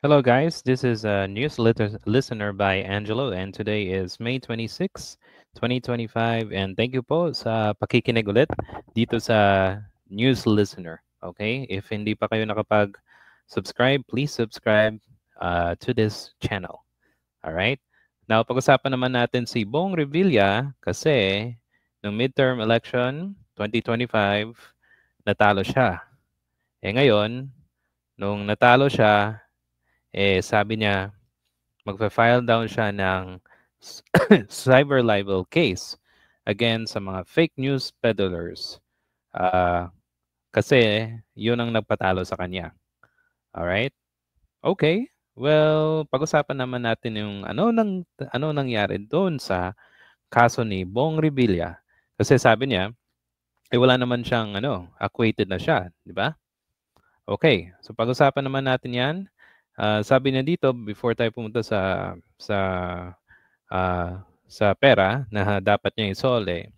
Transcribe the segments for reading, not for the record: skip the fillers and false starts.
Hello, guys. This is a listener by Angelo, and today is May 26, 2025. And thank you po sa pakikinig ulit dito sa News Listener. Okay? If hindi pa kayo nakapag-subscribe, please subscribe to this channel. All right? Now, pag-usapan naman natin si Bong Revilla kasi nung midterm election 2025, natalo siya. Ngayon, nung natalo siya, sabi niya, magfa-file down siya ng cyber libel case against sa mga fake news peddlers. Ah, kasi yun ang nagpatalo sa kanya. Alright? Okay. Well, pag-usapan naman natin yung ano nangyari doon sa kaso ni Bong Revilla. Kasi sabi niya, wala naman siyang acquainted na siya, di ba? Okay. So pag-usapan naman natin 'yan. Sabi niya dito before tayo pumunta sa pera na dapat niya isole,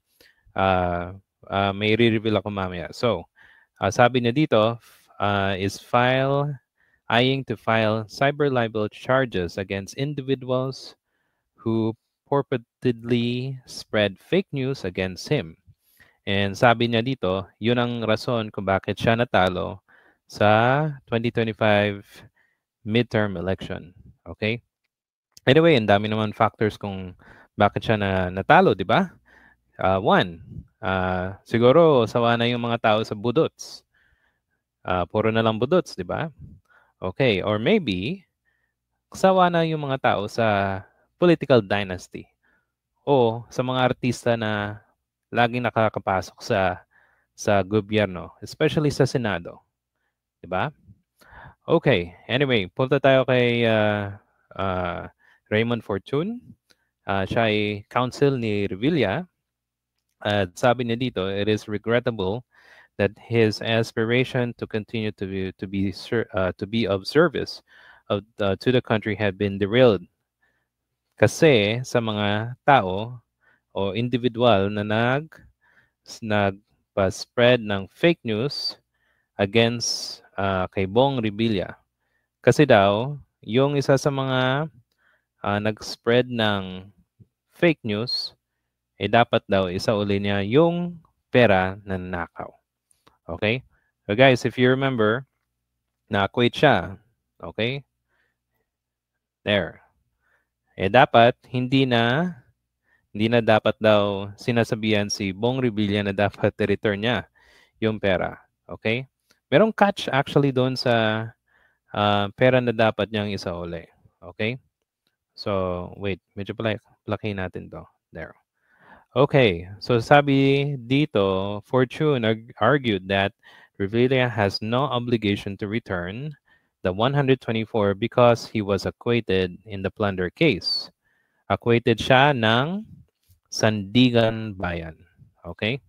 may re-reveal ako mamaya. So, sabi niya dito, is eyeing to file cyber libel charges against individuals who purportedly spread fake news against him. And sabi niya dito, yun ang rason kung bakit siya natalo sa 2025 midterm election. Okay? Anyway, ang dami naman factors kung bakit siya natalo, di ba? One, siguro sawa na yung mga tao sa budots. Puro na lang budots, di ba? Okay, or maybe sawa na yung mga tao sa political dynasty o sa mga artista na laging nakakapasok sa gobyerno, especially sa Senado, di ba? Okay, anyway, punta tayo kay Raymond Fortune. Siya ay counsel ni Revilla. At sabi niya dito, it is regrettable that his aspiration to continue to be of service to the country had been derailed kasi sa mga tao o individual na nagpa-spread ng fake news against kay Bong Revilla. Kasi daw, yung isa sa mga nag-spread ng fake news, dapat daw isauli niya yung pera na nanakaw. Okay? So guys, if you remember, na-acquit siya. Okay? There. Dapat hindi na dapat daw sinasabihan si Bong Revilla na dapat i-return niya yung pera. Okay? Merong catch actually doon sa pera na dapat niyang isauli. Okay? So, wait. Medyo palaki natin to. There. Okay. So, sabi dito, Fortune argued that Revilla has no obligation to return the 124 because he was acquitted in the plunder case. Acquitted siya ng Sandigan Bayan. Okay?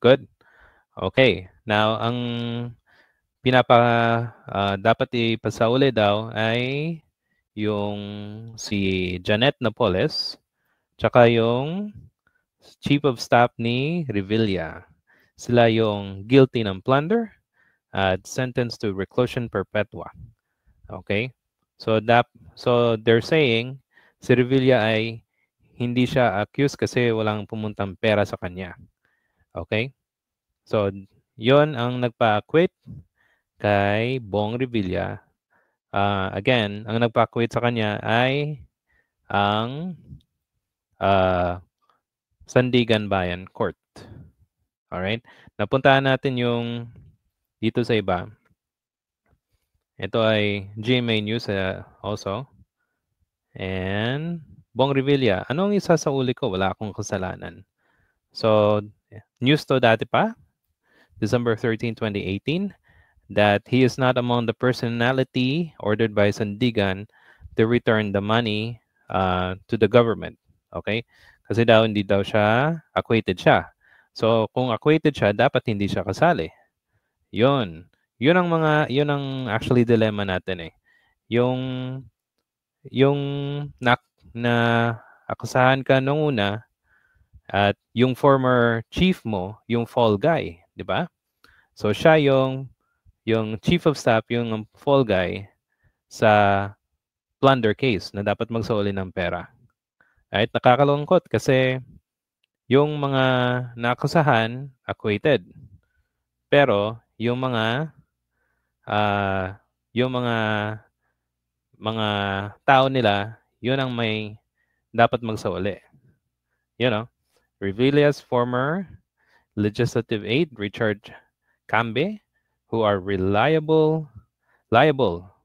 Good. Okay. Now, ang dapat ipasauli daw ay yung si Janet Napoles, tsaka yung Chief of Staff ni Revilla. Sila yung guilty ng plunder at sentenced to reclusion perpetua. Okay? So they're saying si Revilla ay hindi siya accused kasi walang pumuntang pera sa kanya. Okay? So, yon ang nagpa-acquit kay Bong Revilla. Again, ang nagpa-acquit sa kanya ay ang Sandigan Bayan Court. Alright? Napuntahan natin yung dito sa iba. Ito ay GMA News also. And Bong Revilla, anong isasauli ko? Wala akong kasalanan. So, news to dati pa, December 13, 2018, that he is not among the personality ordered by Sandigan to return the money to the government. Okay? Kasi daw hindi daw siya, acquitted siya. So, kung acquitted siya, dapat hindi siya kasali. Yun. Yun ang actually dilemma natin eh. Yung na akusahan ka nung una at yung former chief mo, yung fall guy, di ba? So siya yung chief of staff, yung fall guy, sa plunder case na dapat magsauli ng pera. Right? Nakakalungkot kasi yung mga naakusahan, acquitted. Pero ah, yung mga tao nila, yun ang may dapat magsauli. You know, Revilla's former legislative aide, Richard Cambe, who are liable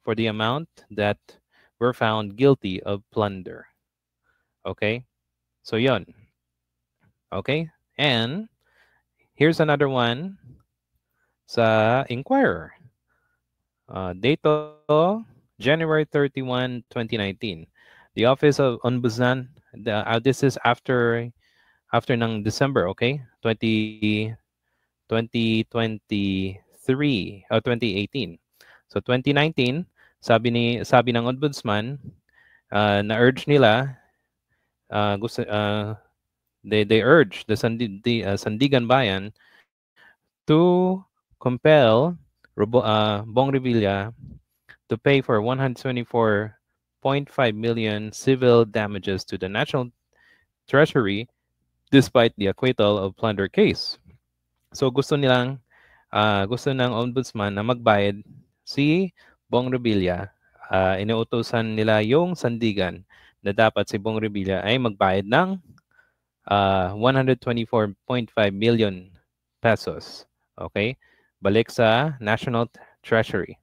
for the amount that were found guilty of plunder. Okay? So yon. Okay? And here's another one sa Inquirer. Dato January 31, 2019. The Office of Ombudsman, this is after ng December, okay? 2023 or 2018. So 2019, sabi ng Ombudsman, na-urge nila, gusto they urge the Sandigan Bayan to compel Bong Revilla to pay for 124.5 million civil damages to the National Treasury despite the acquittal of plunder case. So gusto ng ombudsman na magbayad si Bong Revilla. Inuutosan nila yung sandigan na dapat si Bong Revilla ay magbayad ng 124.5 million pesos. Okay? Balik sa National Treasury.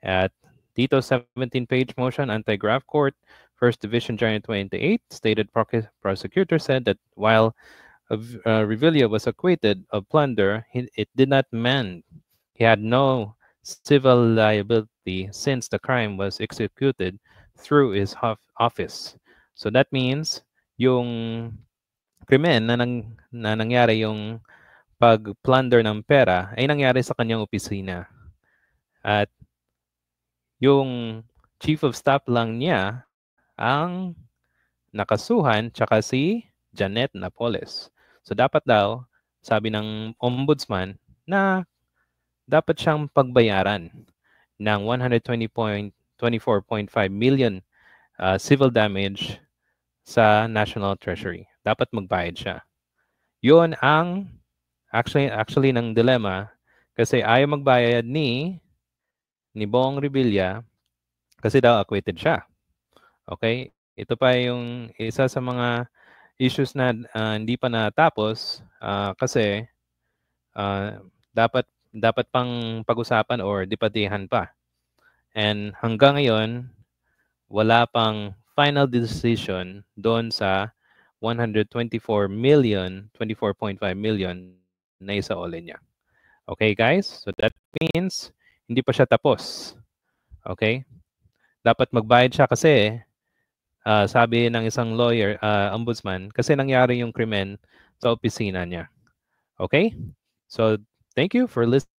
At dito 17-page motion, anti-graft court, First Division, January 28, stated prosecutor said that while Revilla was acquitted of plunder, it did not mean he had no civil liability since the crime was executed through his office. So that means yung krimen na nangyari, yung pag-plunder ng pera ay nangyari sa kanyang opisina. At yung chief of staff lang niya ang nakasuhan, tsaka si Janet Napoles. So dapat daw, sabi ng ombudsman, na dapat siyang pagbayaran ng 124.5 million civil damage sa National Treasury. Dapat magbayad siya. Yun ang actually ng dilemma kasi ayaw magbayad ni Bong Revilla kasi daw acquitted siya. Okay? Ito pa yung isa sa mga issues na hindi pa natapos kasi dapat pang pag-usapan or debatihan pa. And hanggang ngayon, wala pang final decision doon sa 24.5 million na isaole niya. Okay, guys? So that means hindi pa siya tapos. Okay? Dapat magbayad siya kasi sabi ng isang lawyer, ombudsman, kasi nangyari yung krimen sa opisina niya. Okay? So thank you for listening.